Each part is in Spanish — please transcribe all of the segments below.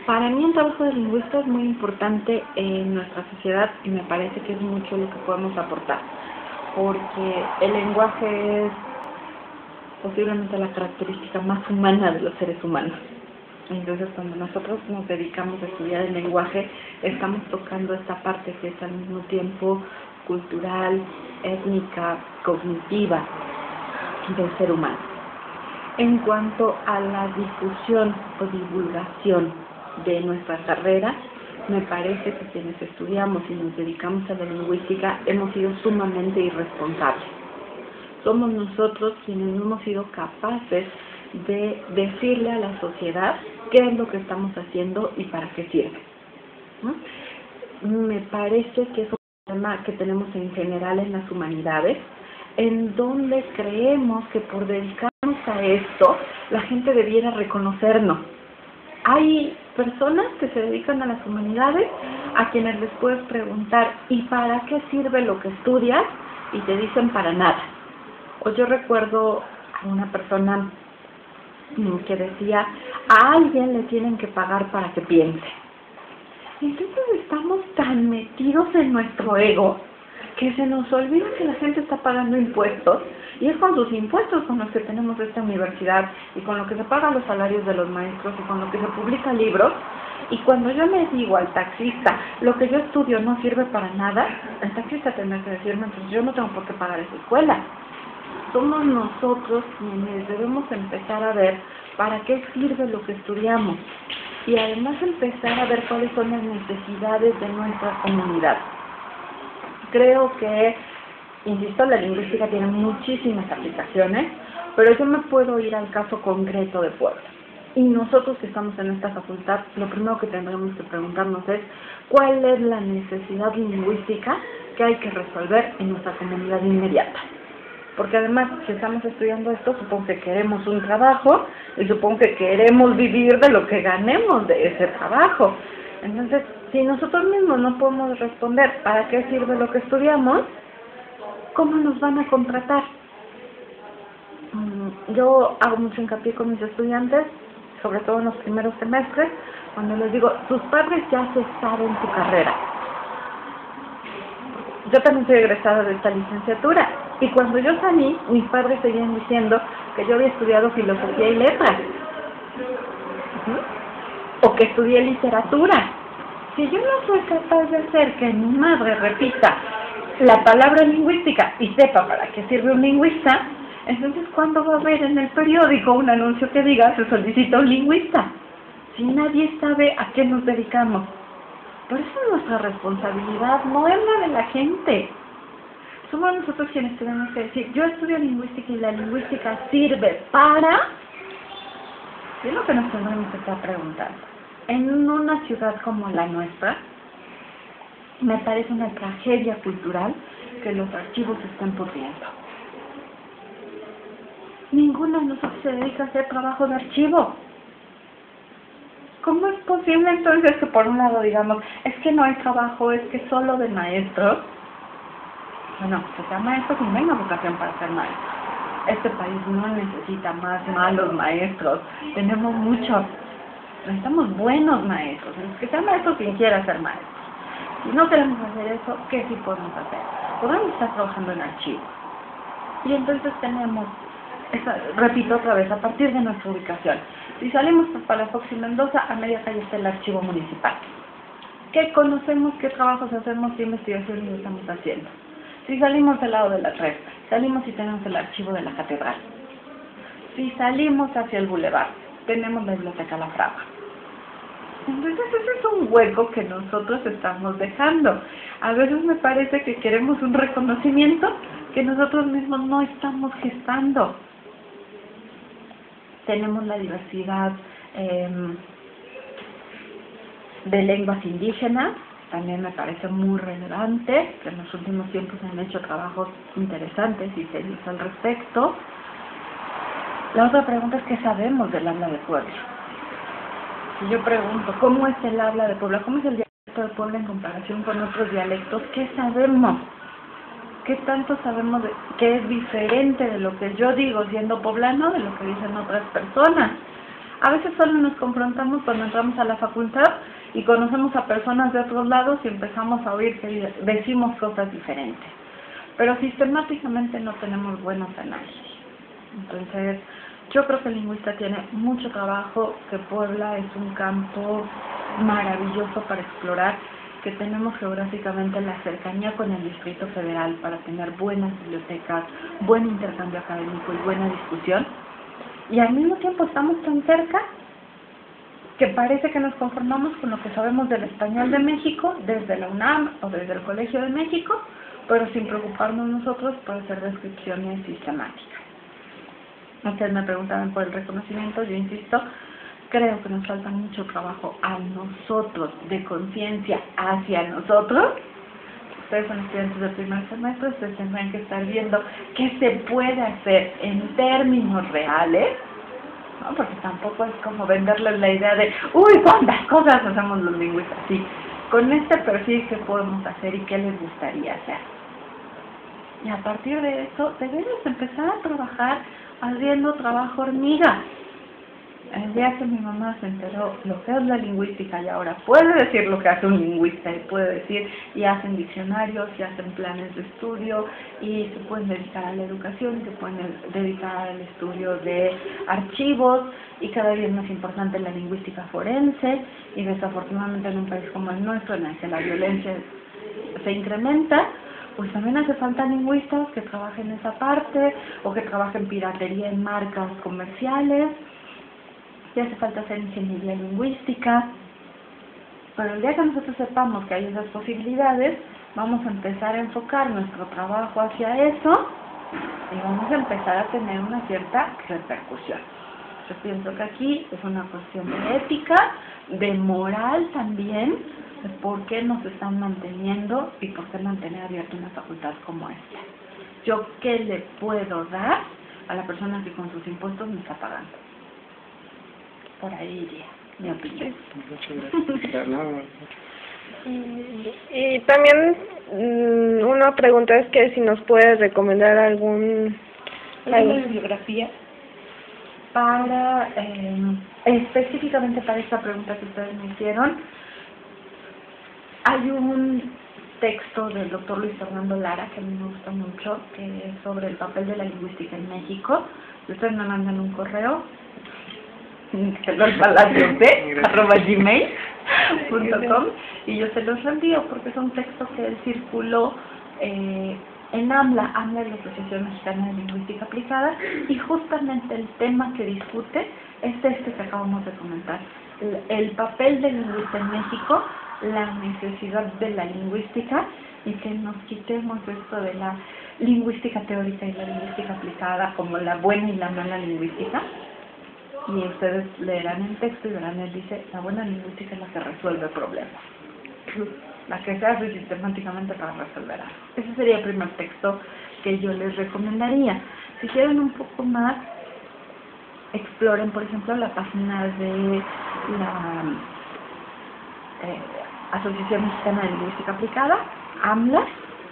Para mí el trabajo de lingüista es muy importante en nuestra sociedad y me parece que es mucho lo que podemos aportar, porque el lenguaje es posiblemente la característica más humana de los seres humanos. Entonces, cuando nosotros nos dedicamos a estudiar el lenguaje, estamos tocando esta parte que es al mismo tiempo cultural, étnica, cognitiva del ser humano. En cuanto a la difusión o divulgación de nuestra carrera, me parece que quienes estudiamos y nos dedicamos a la lingüística hemos sido sumamente irresponsables. Somos nosotros quienes no hemos sido capaces de decirle a la sociedad qué es lo que estamos haciendo y para qué sirve, ¿no? Me parece que es un problema que tenemos en general en las humanidades, en donde creemos que por dedicarnos a esto, la gente debiera reconocernos. Hay personas que se dedican a las humanidades a quienes les puedes preguntar ¿y para qué sirve lo que estudias? Y te dicen para nada. O yo recuerdo a una persona que decía, a alguien le tienen que pagar para que piense. Entonces estamos tan metidos en nuestro ego que se nos olvida que la gente está pagando impuestos y es con sus impuestos con los que tenemos esta universidad y con lo que se pagan los salarios de los maestros y con lo que se publican libros. Y cuando yo le digo al taxista, lo que yo estudio no sirve para nada, el taxista tendrá que decirme, entonces yo no tengo por qué pagar esa escuela. Somos nosotros quienes debemos empezar a ver para qué sirve lo que estudiamos y además empezar a ver cuáles son las necesidades de nuestra comunidad. Creo que, insisto, la lingüística tiene muchísimas aplicaciones, pero yo me puedo ir al caso concreto de Puebla. Y nosotros que estamos en esta facultad, lo primero que tendremos que preguntarnos es ¿cuál es la necesidad lingüística que hay que resolver en nuestra comunidad inmediata? Porque además, si estamos estudiando esto, supongo que queremos un trabajo y supongo que queremos vivir de lo que ganemos de ese trabajo. Entonces, si nosotros mismos no podemos responder para qué sirve lo que estudiamos, ¿cómo nos van a contratar? Yo hago mucho hincapié con mis estudiantes, sobre todo en los primeros semestres, cuando les digo, sus padres ya se saben su carrera. Yo también soy egresada de esta licenciatura y cuando yo salí, mis padres seguían diciendo que yo había estudiado filosofía y letras, o que estudié literatura. Si yo no soy capaz de hacer que mi madre repita la palabra lingüística y sepa para qué sirve un lingüista, entonces ¿cuándo va a haber en el periódico un anuncio que diga se solicita un lingüista? Si nadie sabe a qué nos dedicamos. Por eso es nuestra responsabilidad, no es la de la gente. Somos nosotros quienes tenemos que decir, yo estudio lingüística y la lingüística sirve para... Es lo que nos tendremos que estar preguntando. En una ciudad como la nuestra, me parece una tragedia cultural que los archivos estén pudriendo. Ninguno de nosotros se dedica a hacer trabajo de archivo. ¿Cómo es posible entonces que por un lado digamos, es que no hay trabajo, es que solo de maestros? Bueno, que sean maestros y no hay una vocación para ser maestros. Este país no necesita más malos maestros, tenemos muchos. Necesitamos buenos maestros, que sean maestros quien quiera ser maestros. Si no queremos hacer eso, ¿qué sí podemos hacer? Podemos estar trabajando en archivos. Y entonces tenemos, repito otra vez, a partir de nuestra ubicación. Si salimos para Fox y Mendoza, a media calle está el archivo municipal. ¿Qué conocemos? ¿Qué trabajos hacemos? ¿Qué investigaciones estamos haciendo? Si salimos del lado de la red, salimos y tenemos el archivo de la catedral. Si salimos hacia el bulevar, tenemos la biblioteca La Fragua. Entonces ese es un hueco que nosotros estamos dejando. A veces me parece que queremos un reconocimiento que nosotros mismos no estamos gestando. Tenemos la diversidad de lenguas indígenas, también me parece muy relevante, que en los últimos tiempos se han hecho trabajos interesantes y serios al respecto. La otra pregunta es ¿qué sabemos del habla de Puebla? Si yo pregunto, ¿cómo es el habla de Puebla? ¿Cómo es el dialecto de Puebla en comparación con otros dialectos? ¿Qué sabemos? ¿Qué tanto sabemos que es diferente de lo que yo digo siendo poblano de lo que dicen otras personas? A veces solo nos confrontamos cuando entramos a la facultad y conocemos a personas de otros lados y empezamos a oír que decimos cosas diferentes. Pero sistemáticamente no tenemos buenos análisis. Entonces, yo creo que el lingüista tiene mucho trabajo, que Puebla es un campo maravilloso para explorar, que tenemos geográficamente la cercanía con el Distrito Federal para tener buenas bibliotecas, buen intercambio académico y buena discusión. Y al mismo tiempo estamos tan cerca que parece que nos conformamos con lo que sabemos del español de México, desde la UNAM o desde el Colegio de México, pero sin preocuparnos nosotros por hacer descripciones sistemáticas. Ustedes me preguntaban por el reconocimiento, yo insisto, creo que nos falta mucho trabajo a nosotros, de conciencia hacia nosotros. Ustedes son estudiantes del primer semestre, ustedes tendrán que estar viendo qué se puede hacer en términos reales, ¿no? Porque tampoco es como venderles la idea de, uy, cuántas cosas hacemos los lingüistas, sí, con este perfil qué podemos hacer y qué les gustaría hacer. Y a partir de eso debemos empezar a trabajar haciendo trabajo hormiga. El día que mi mamá se enteró lo que es la lingüística y ahora puede decir lo que hace un lingüista y puede decir, y hacen diccionarios, y hacen planes de estudio, y se pueden dedicar a la educación, y se pueden dedicar al estudio de archivos, y cada día es más importante la lingüística forense, y desafortunadamente en un país como el nuestro, en el que la violencia se incrementa, pues también hace falta lingüistas que trabajen esa parte, o que trabajen piratería en marcas comerciales. Ya hace falta hacer ingeniería lingüística, pero el día que nosotros sepamos que hay esas posibilidades, vamos a empezar a enfocar nuestro trabajo hacia eso y vamos a empezar a tener una cierta repercusión. Yo pienso que aquí es una cuestión de ética, de moral también, de por qué nos están manteniendo y por qué mantener abierta una facultad como esta. Yo, ¿qué le puedo dar a la persona que con sus impuestos me está pagando? Por ahí iría mi opinión. Y también una pregunta es que si nos puedes recomendar alguna bibliografía para específicamente para esta pregunta que ustedes me hicieron. Hay un texto del doctor Luis Fernando Lara que a mí me gusta mucho, que es sobre el papel de la lingüística en México. Ustedes me mandan un correo gmail.com y yo se los reenvío porque es un texto que él circuló en AMLA es la Asociación Mexicana de Lingüística Aplicada, y justamente el tema que discute es este que acabamos de comentar, el papel del lingüista en México, la necesidad de la lingüística, y que nos quitemos esto de la lingüística teórica y la lingüística aplicada como la buena y la mala lingüística. Y ustedes leerán el texto y verán, él dice, la buena lingüística es la que resuelve problemas, la que se hace sistemáticamente para resolver algo. Ese sería el primer texto que yo les recomendaría. Si quieren un poco más, exploren, por ejemplo, la página de la Asociación Mexicana de Lingüística Aplicada, AMLA,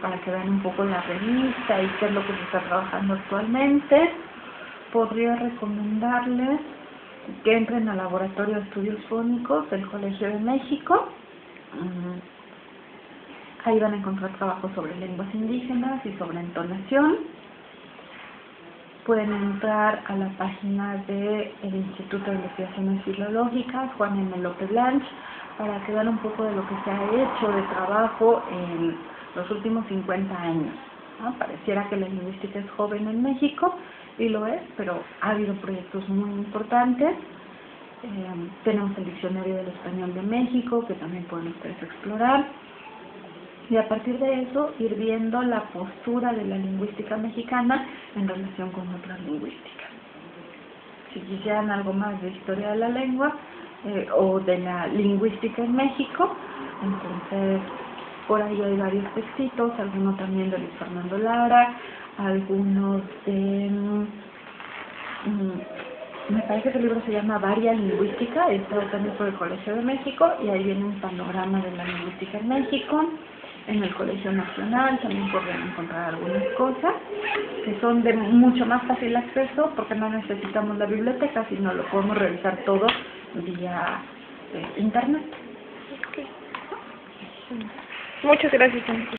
para que vean un poco la revista y qué es lo que se está trabajando actualmente. Podría recomendarles que entren al Laboratorio de Estudios Fónicos del Colegio de México. Ahí van a encontrar trabajos sobre lenguas indígenas y sobre entonación. Pueden entrar a la página del Instituto de Investigaciones Filológicas, Juan M. López Blanch, para que vean un poco de lo que se ha hecho de trabajo en los últimos 50 años. ¿No? Pareciera que la lingüística es joven en México, y lo es, pero ha habido proyectos muy importantes. Tenemos el Diccionario del Español de México, que también pueden ustedes explorar. Y a partir de eso, ir viendo la postura de la lingüística mexicana en relación con otras lingüísticas. Si quisieran algo más de historia de la lengua, o de la lingüística en México, entonces por ahí hay varios textitos, algunos también de Luis Fernando Lara, algunos de... me parece que el libro se llama Varia Lingüística, está también por el Colegio de México, y ahí viene un panorama de la lingüística en México. En el Colegio Nacional también podrán encontrar algunas cosas que son de mucho más fácil acceso porque no necesitamos la biblioteca, sino lo podemos revisar todo vía internet. Okay. Muchas gracias.